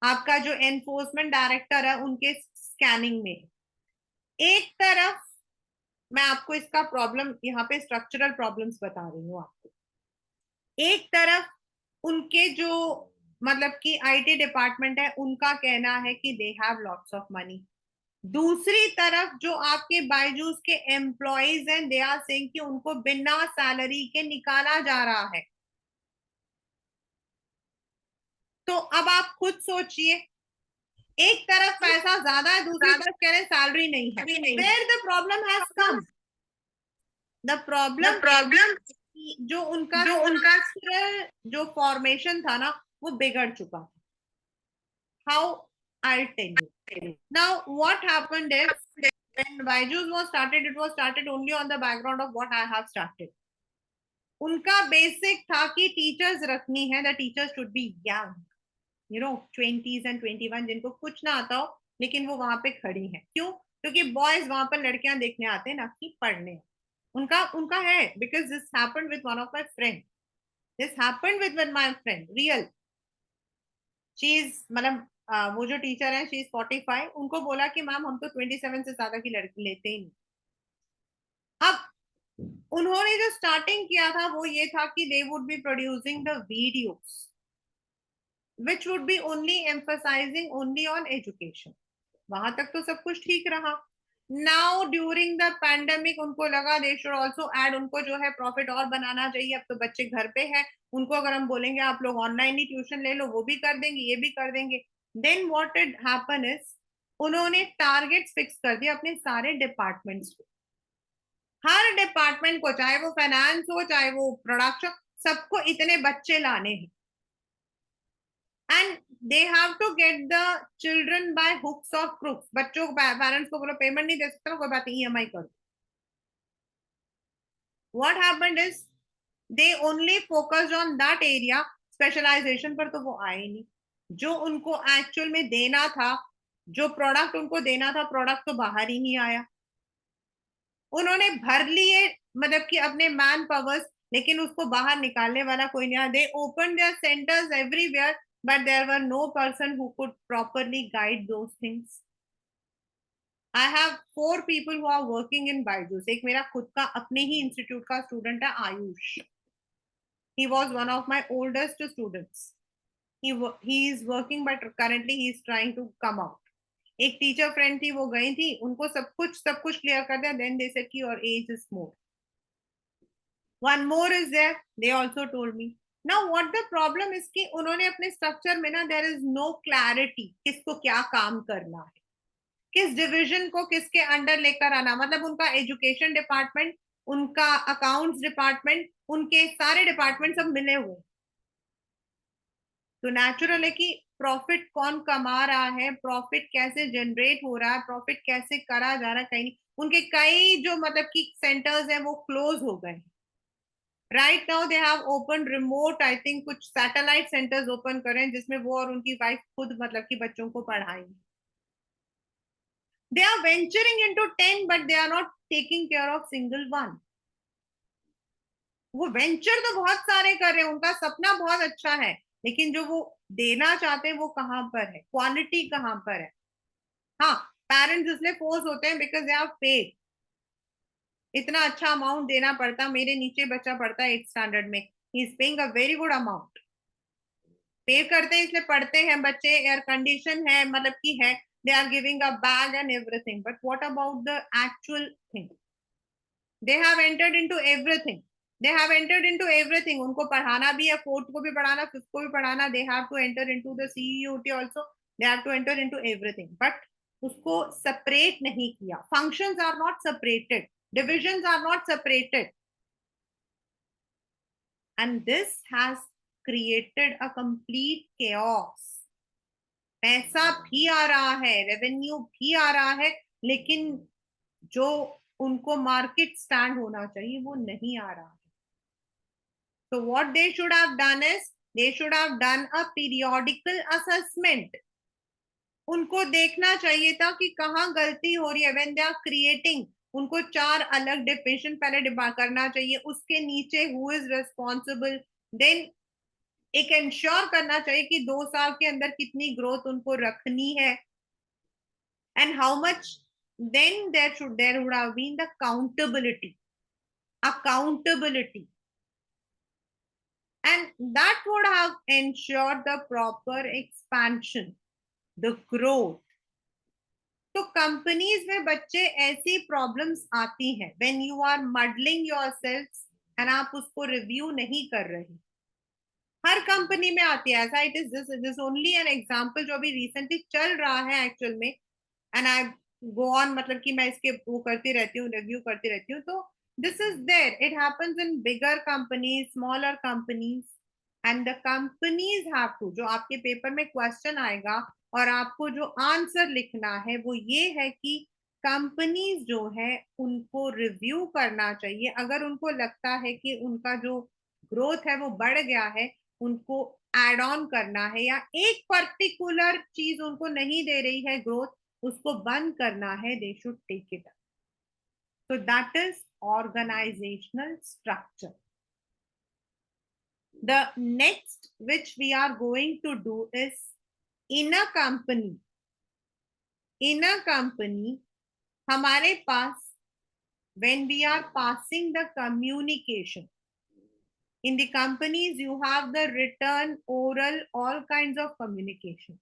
आपका जो एनफोर्समेंट डायरेक्टर है उनके स्कैनिंग में. एक तरफ मैं आपको इसका प्रॉब्लम यहाँ पे स्ट्रक्चरल प्रॉब्लम्स बता रही हूँ आपको. एक तरफ उनके जो मतलब कि आईटी डिपार्टमेंट है उनका कहना है कि they have lots of money. दूसरी तरफ जो आपके बायजूस के एम्प्लॉइज हैं दे आर सेइंग कि उनको बिना सैलरी के निकाला जा रहा है. तो अब आप खुद सोचिए, एक तरफ पैसा ज्यादा है, दूसरी तरफ कह रहे सैलरी नहीं है. Where the problem has come. The problem जो उनका जो फॉर्मेशन था ना वो बिगड़ चुका था. How, I'll tell you. Now what happened is when Byju's was started, it was started only on the background of what I have started. उनका बेसिक था कि टीचर्स रखनी है, the teachers should be young. 20s and 21, जिनको कुछ ना आता हो लेकिन वो वहां पे खड़ी हैं। क्यों? क्योंकि बॉयज वहां पर लड़कियां देखने आते हैं, ना कि पढ़ने। उनका उनका है, because this happened with one of my friend, this happened with one my friend real. She is मतलब वो जो टीचर है शी इज 45, उनको बोला कि मैम हम तो 27 से ज्यादा की लड़की लेते ही नहीं। अब उन्होंने जो स्टार्टिंग किया था वो ये था कि दे would be producing the videos which would be only emphasizing only on education। वहां तक तो सब कुछ ठीक रहा। नाउ ड्यूरिंग द पैंडेमिक उनको लगा दे शुड आल्सो ऐड, उनको जो है प्रॉफिट और बनाना चाहिए। अब तो बच्चे घर पे हैं, उनको अगर हम बोलेंगे आप लोग ऑनलाइन ही ट्यूशन ले लो, वो भी कर देंगे, ये भी कर देंगे। Then what it happen is, उन्होंने टारगेट्स फिक्स कर दिए अपने सारे डिपार्टमेंट्स को। हर डिपार्टमेंट को, चाहे वो फाइनेंस हो चाहे वो प्रोडक्शन, सबको इतने बच्चे लाने हैं। And they have to get the children by hooks और क्रुक्स। बच्चों को, पेरेंट्स को बोलो पेमेंट नहीं दे सकता, कोई बात नहीं ईएमआई करो। What happened is they only focused on that area, specialisation पर तो वो आए नहीं। जो उनको एक्चुअल में देना था, जो प्रोडक्ट उनको देना था, प्रोडक्ट तो बाहर ही नहीं आया। उन्होंने भर लिए मतलब कि अपने मैन पावर्स, लेकिन उसको बाहर निकालने वाला कोई नहीं आया। दे open there centres everywhere, but there were no person who could properly guide those things। I have 4 people who are working in Byju's। एक मेरा खुद का अपने ही इंस्टीट्यूट का स्टूडेंट है Ayush. He was one of my oldest students। He is working but currently he is trying to come out। एक teacher friend थी, वो गई थी, उनको सब कुछ क्लियर कर दिया। देन दे सेड कि your age is more. One more is there, they also told me। Now what the problem is कि उन्होंने अपने स्ट्रक्चर में ना there is no clarity किसको क्या काम करना है, किस डिवीजन को किसके अंडर लेकर आना। मतलब उनका एजुकेशन डिपार्टमेंट, उनका अकाउंट्स डिपार्टमेंट, उनके सारे डिपार्टमेंट सब मिले हुए। तो नेचुरल है कि प्रॉफिट कौन कमा रहा है, प्रॉफिट कैसे जनरेट हो रहा है, प्रॉफिट कैसे करा जा रहा है, कहीं नहीं। उनके कई जो मतलब कि सेंटर्स हैं वो क्लोज हो गए। Right now they have open remote, I think कुछ सैटेलाइट सेंटर्स ओपन करें जिसमें वो और उनकी वाइफ खुद मतलब कि बच्चों को पढ़ाएंगे। They are venturing into 10 but they are not taking care of single one। वो वेंचर तो बहुत सारे कर रहे हैं, उनका सपना बहुत अच्छा है, लेकिन जो वो देना चाहते हैं वो कहां पर है, क्वालिटी कहां पर है। हाँ, पेरेंट्स इसलिए फोर्स होते हैं बिकॉज दे हैव पेड। इतना अच्छा अमाउंट देना पड़ता, मेरे नीचे बच्चा पढ़ता है 8th स्टैंडर्ड में, he is paying a very good amount. पे करते हैं इसलिए पढ़ते हैं बच्चे, एयर कंडीशन है मतलब की है, they are giving a bag and everything. But what about the actual thing? They have entered into everything, they have entered into everything. उनको पढ़ाना भी है, 4th को भी पढ़ाना, 5th को भी पढ़ाना। They have to enter into the CEOT also, they have to enter into everything. But उसको सेपरेट नहीं किया। Functions are not separated, divisions are not separated, and this has created a complete chaos। पैसा भी आ रहा है, revenue भी आ रहा है, लेकिन जो उनको मार्केट स्टैंड होना चाहिए वो नहीं आ रहा है। So what they should have done is they should have done a periodical assessment। उनको देखना चाहिए था कि कहाँ गलती हो रही है। when they are creating, उनको 4 अलग डिफिनेशन पहले डिफाइन करना चाहिए, उसके नीचे who is responsible। then एक इंश्योर करना चाहिए कि 2 साल के अंदर कितनी ग्रोथ उनको रखनी है, and how much। then there would have been the accountability, and that would have ensured the proper expansion, the growth। तो कंपनीज में बच्चे ऐसी प्रॉब्लम्स आती हैं when you are muddling yourself and आप उसको रिव्यू नहीं कर रहे। हर कंपनी में आती है ऐसा। It is this only an example जो अभी रिसेंटली चल रहा है एक्चुअल में, एंड आई गो ऑन मतलब कि मैं इसके वो करती रहती हूँ, रिव्यू करती रहती हूँ। तो this is there, it happens in bigger companies, smaller companies, and the companies have to, जो आपके पेपर में क्वेश्चन आएगा और आपको जो आंसर लिखना है वो ये है कि कंपनीज जो है उनको रिव्यू करना चाहिए। अगर उनको लगता है कि उनका जो ग्रोथ है वो बढ़ गया है, उनको एड ऑन करना है, या एक पर्टिकुलर चीज उनको नहीं दे रही है ग्रोथ, उसको बंद करना है, they should take it up. So that is organizational structure. The next which we are going to do is in a company. In a company, हमारे पास when we are passing the communication, in the companies you have the written, oral, all kinds of communication.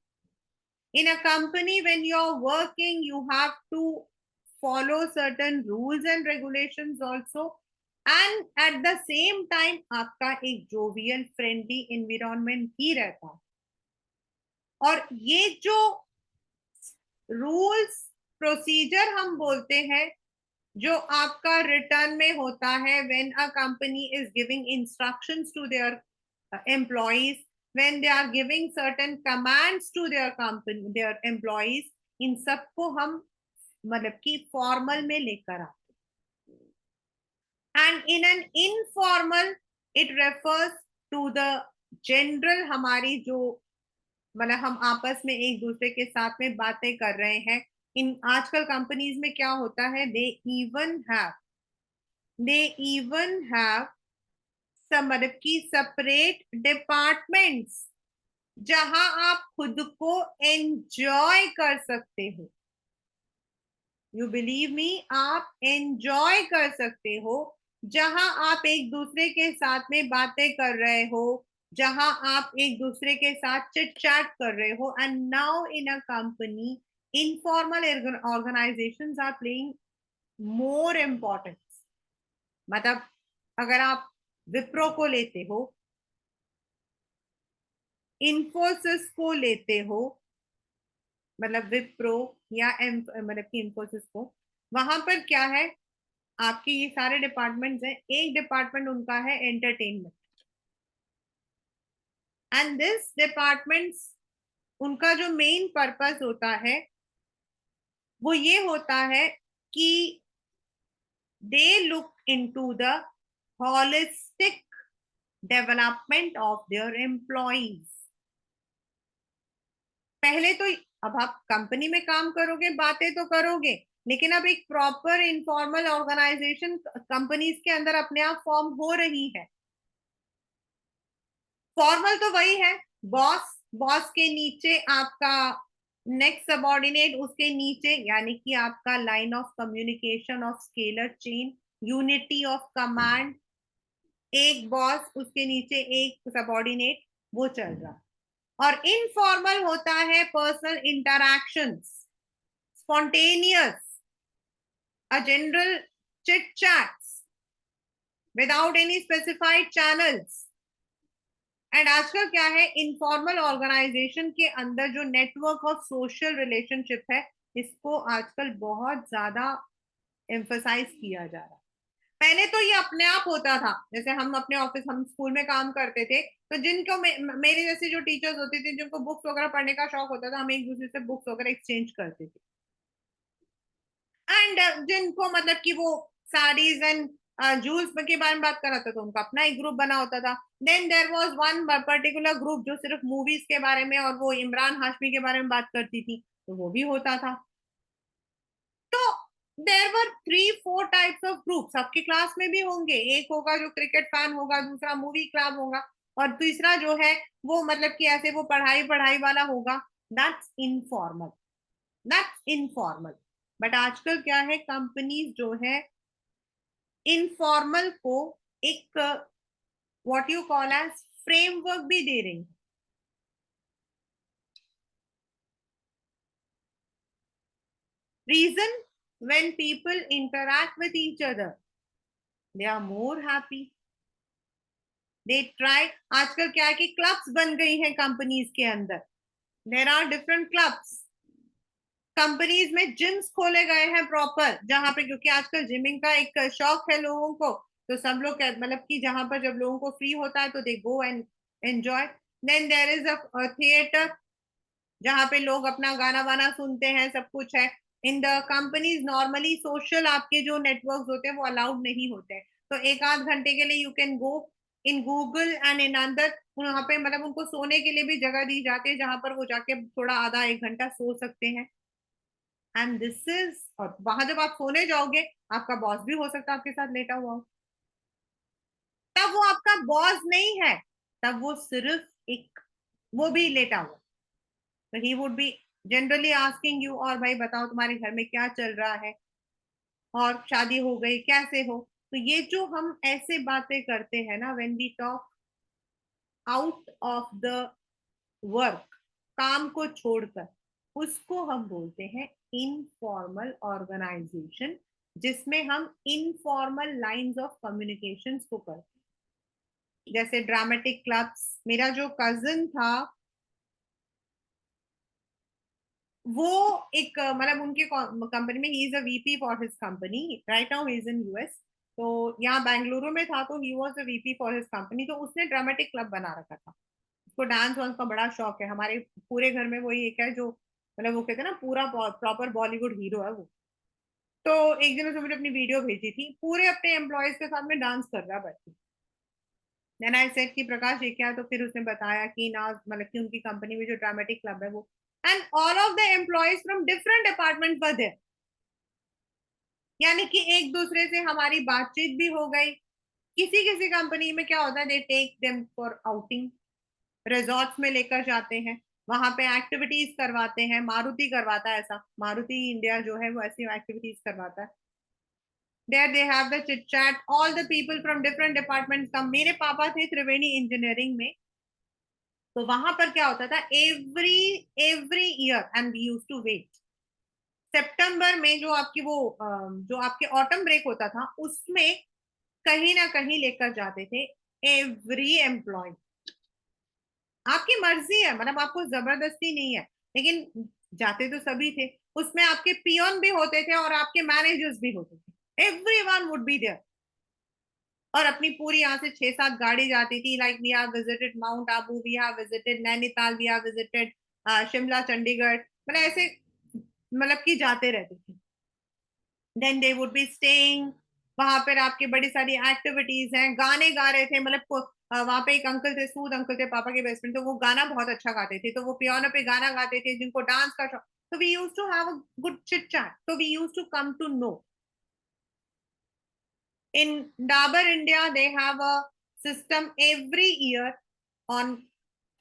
In a company when you're working, you have to follow certain rules and regulations also, and at the same time आपका एक jovial friendly environment ही रहता है. और ये जो rules procedure हम बोलते हैं, जो आपका रिटर्न में होता है, when a company is giving instructions to their employees, when they are giving certain commands to their company, their employees, इन सबको हम मतलब कि फॉर्मल में लेकर आते हैं. And in an informal it refers to the general, हमारी जो मतलब हम आपस में एक दूसरे के साथ में बातें कर रहे हैं. इन आजकल कंपनीज में क्या होता है, दे इवन हैव सब मतलब की सेपरेट डिपार्टमेंट्स, जहां आप खुद को एंजॉय कर सकते हो. यू बिलीव मी, आप एंजॉय कर सकते हो, जहां आप एक दूसरे के साथ में बातें कर रहे हो, जहां आप एक दूसरे के साथ चिट चैट कर रहे हो. And now in a company, informal organisations are playing more importance. मतलब अगर आप विप्रो को लेते हो, इन्फोसिस को लेते हो, मतलब विप्रो या मतलब कि इन्फोसिस को, वहां पर क्या है, आपके ये सारे डिपार्टमेंट्स हैं, एक डिपार्टमेंट उनका है एंटरटेनमेंट. एंड दिस डिपार्टमेंट्स, उनका जो मेन पर्पस होता है वो ये होता है कि they look into the holistic development of their employees. पहले तो अब आप कंपनी में काम करोगे, बातें तो करोगे, लेकिन अब एक प्रॉपर इनफॉर्मल ऑर्गेनाइजेशन कंपनीज के अंदर अपने आप फॉर्म हो रही है. फॉर्मल तो वही है, बॉस, बॉस के नीचे आपका नेक्स्ट सबऑर्डिनेट, उसके नीचे यानी कि आपका line of communication of scalar chain, unity of command, एक बॉस उसके नीचे एक सबऑर्डिनेट, वो चल रहा. और इनफॉर्मल होता है personal interactions, spontaneous, a general chit chats without any specified channels. And आजकल क्या है, इनफॉर्मल ऑर्गेनाइजेशन के अंदर जो नेटवर्क ऑफ सोशल रिलेशनशिप है, इसको आजकल बहुत ज्यादा एम्फसाइज किया जा रहा है. पहले तो ये अपने आप होता था, जैसे हम अपने ऑफिस, हम स्कूल में काम करते थे, तो जिनको मेरे जैसे जो टीचर्स होते थे, जिनको बुक्स वगैरह पढ़ने का शौक होता था, हम एक दूसरे से बुक्स वगैरह एक्सचेंज करते थे. एंड जिनको मतलब कि वो साड़ीज एंड जूल्स के बारे में बात कर रहा था, तो उनका अपना एक ग्रुप बना होता था. Then there was one particular group जो सिर्फ मूवीज के बारे में और वो इमरान हाशमी के बारे में बात करती थी, तो वो भी होता था. तो there were 3-4 types of groups. आपके क्लास में भी होंगे, एक होगा जो क्रिकेट फैन होगा, दूसरा मूवी क्लब होगा, और तीसरा जो है वो मतलब कि ऐसे वो पढ़ाई पढ़ाई वाला होगा. That's informal, that's informal. But आजकल क्या है, कंपनीज जो है इनफॉर्मल को एक what you call as framework भी दे रही है. Reason, when people interact with each other, they are more happy. They try. आजकल क्या है कि क्लब्स बन गई हैं कंपनीज के अंदर. There are different clubs. Companies में जिम्स खोले गए हैं प्रॉपर, जहां पे, क्योंकि आजकल जिमिंग का एक शौक है लोगों को, तो सब लोग मतलब कि जहां पर जब लोगों को फ्री होता है तो they go and enjoy. Then there is a theatre, जहां पे लोग अपना गाना वाना सुनते हैं, सब कुछ है. इन द कंपनीज नॉर्मली सोशल आपके जो नेटवर्क होते हैं वो अलाउड नहीं होते हैं, तो एक आध घंटे के लिए you can go in Google and in other, वहां पे मतलब उनको सोने के लिए भी जगह दी जाती है जहां पर वो जाके थोड़ा आधा एक घंटा सो सकते हैं। एंड दिस इज, और वहां जब आप सोने जाओगे आपका बॉस भी हो सकता है आपके साथ लेटा हुआ हो, तब वो आपका बॉस नहीं है, तब वो सिर्फ एक, वो भी लेटा हुआ, तो he would be generally asking you, और भाई बताओ तुम्हारे घर में क्या चल रहा है, और शादी हो गई कैसे हो। तो ये जो हम ऐसे बातें करते हैं ना, when we talk out of the work, काम को छोड़कर, उसको हम बोलते हैं इनफॉर्मल ऑर्गेनाइजेशन, जिसमें हम इनफॉर्मल लाइंस ऑफ कम्युनिकेशंस को करते हैं, जैसे ड्रामेटिक क्लब्स। मेरा जो कजिन था वो एक मतलब उनके कंपनी में, he is a VP for his company, right now he is in US. तो यहाँ बेंगलुरु में था, तो he was a VP for his company, तो उसने ड्रामेटिक क्लब बना रखा था। उसको डांस वांस का बड़ा शौक है, हमारे पूरे घर में वही एक है जो मतलब वो कहते हैं ना पूरा प्रॉपर बॉलीवुड हीरो है वो। तो एक दिन उसने मुझे अपनी वीडियो भेजी थी, पूरे अपने एम्प्लॉयज के साथ में डांस कर रहा है बैठ के। देन आई सेड कि प्रकाश ये क्या है? तो फिर उसने बताया कि ना मतलब कि उनकी कंपनी में जो ड्रामेटिक क्लब है वो, and all of the employees from different department were there. यानी कि एक दूसरे से हमारी बातचीत भी हो गई। किसी किसी कंपनी में क्या होता है, they take them for outing, resorts में लेकर जाते हैं, वहां पे एक्टिविटीज करवाते हैं। मारुति करवाता है ऐसा, मारुति इंडिया जो है वो ऐसी एक्टिविटीज करवाता है। There they have the chit chat, all the people from different departments come. मेरे पापा थे त्रिवेणी इंजीनियरिंग में, तो वहां पर क्या होता था, every every year, and we used to wait, सितंबर में जो आपकी वो जो आपके ऑटम ब्रेक होता था उसमें कहीं ना कहीं लेकर जाते थे एवरी एम्प्लॉय। आपकी मर्जी है, मतलब आपको जबरदस्ती नहीं है, लेकिन जाते तो सभी थे। उसमें आपके पियोन भी होते थे और आपके मैनेजर्स भी होते थे, every one would be there. और अपनी पूरी यहाँ से 6-7 गाड़ी जाती थी, like we have visited Mount Abu, we have visited Nainital, we have visited Shimla, Chandigarh, मतलब ऐसे मतलब कि जाते रहते थे। Then they would be staying, वहां पर आपके बड़ी सारी एक्टिविटीज हैं, गाने गा रहे थे, मतलब वहां पे एक अंकल थे, सूद अंकल थे, पापा के बेस्ट फ्रेंड, तो वो गाना बहुत अच्छा गाते थे, तो वो पियानो पे गाना गाते थे, जिनको डांस का शौक। तो we use to have a good chit chat, तो we use to come to know. In Dabur India, they have a system every year on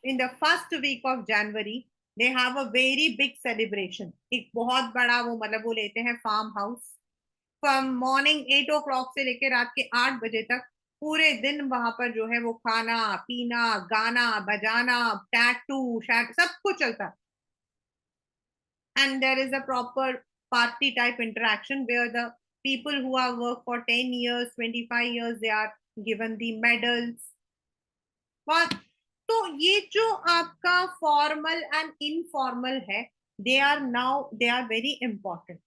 in the first week of January. They have a very big celebration. एक बहुत बड़ा वो मतलब वो लेते हैं farm house, from morning 8 o'clock से लेकर रात के 8 बजे तक पूरे दिन वहां पर जो है वो खाना पीना गाना बजाना टैटू शैट सब कुछ चलता है। And there is a proper party type interaction where the people who have worked for 10 years 25 years they are given the medals। और तो ये जो आपका फॉर्मल एंड इनफॉर्मल है, दे आर वेरी इंपॉर्टेंट।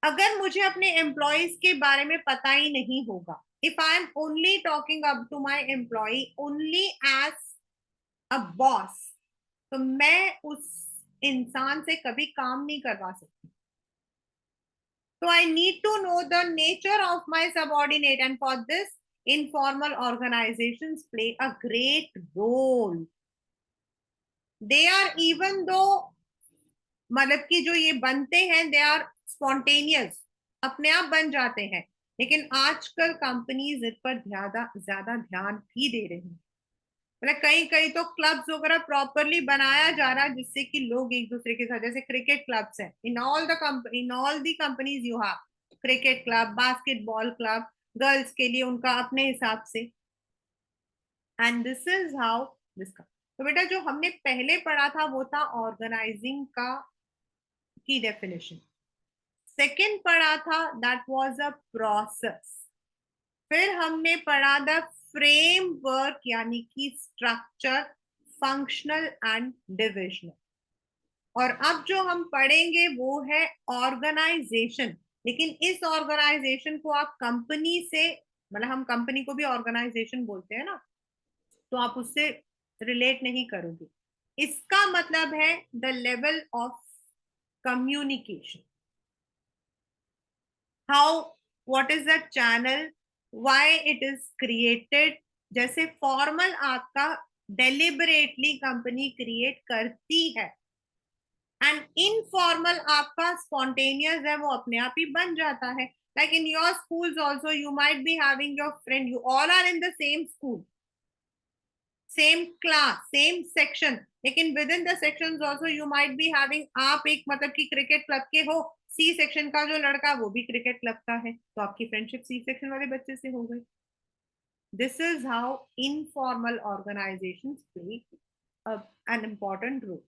अगर मुझे अपने एम्प्लॉयज के बारे में पता ही नहीं होगा, if I am only talking up to my employ only as a boss, तो मैं उस इंसान से कभी काम नहीं करवा सकती। So I need to know the nature of my subordinate, and for this, informal organizations play a great role. They are, even though मतलब कि जो ये बनते हैं, दे आर स्पॉन्टेनियस, अपने आप बन जाते हैं, लेकिन आजकल कंपनीज इस पर ज्यादा ज्यादा ध्यान भी दे रही हैं। मतलब कहीं कहीं तो क्लब्स वगैरह प्रॉपरली बनाया जा रहा है जिससे कि लोग एक दूसरे के साथ, जैसे क्रिकेट क्लब्स हैं, in all the companies you have cricket club, basketball club, girls के लिए उनका अपने हिसाब से। And this is how this का। तो बेटा जो हमने पहले पढ़ा था वो था ऑर्गेनाइजिंग का की डेफिनेशन। सेकंड पढ़ा था दैट वाज अ प्रोसेस। फिर हमने पढ़ा द फ्रेमवर्क यानी कि स्ट्रक्चर, फंक्शनल एंड डिविजनल। और अब जो हम पढ़ेंगे वो है ऑर्गेनाइजेशन। लेकिन इस ऑर्गेनाइजेशन को आप कंपनी से, मतलब हम कंपनी को भी ऑर्गेनाइजेशन बोलते हैं ना, तो आप उससे रिलेट नहीं करोगे। इसका मतलब है the level of communication, how, what is the channel why it is created. जैसे फॉर्मल आपका डेलिबरेटली कंपनी क्रिएट करती है, एंड इनफॉर्मल आपका स्पॉन्टेनियस है, वो अपने आप ही बन जाता है. Like in your schools also, you might be having your friend, you all are in the same school, same class, same section, लेकिन within the sections also you might be having, आप एक मतलब कि क्रिकेट क्लब के हो, C section का जो लड़का वो भी क्रिकेट क्लब का है, तो आपकी फ्रेंडशिप सी सेक्शन वाले बच्चे से हो गई. This is how informal organizations play an important role.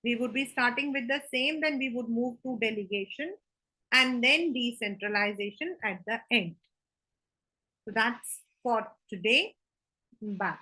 We would be starting with the same, then we would move to delegation and then decentralization at the end. So that's for today. Bye.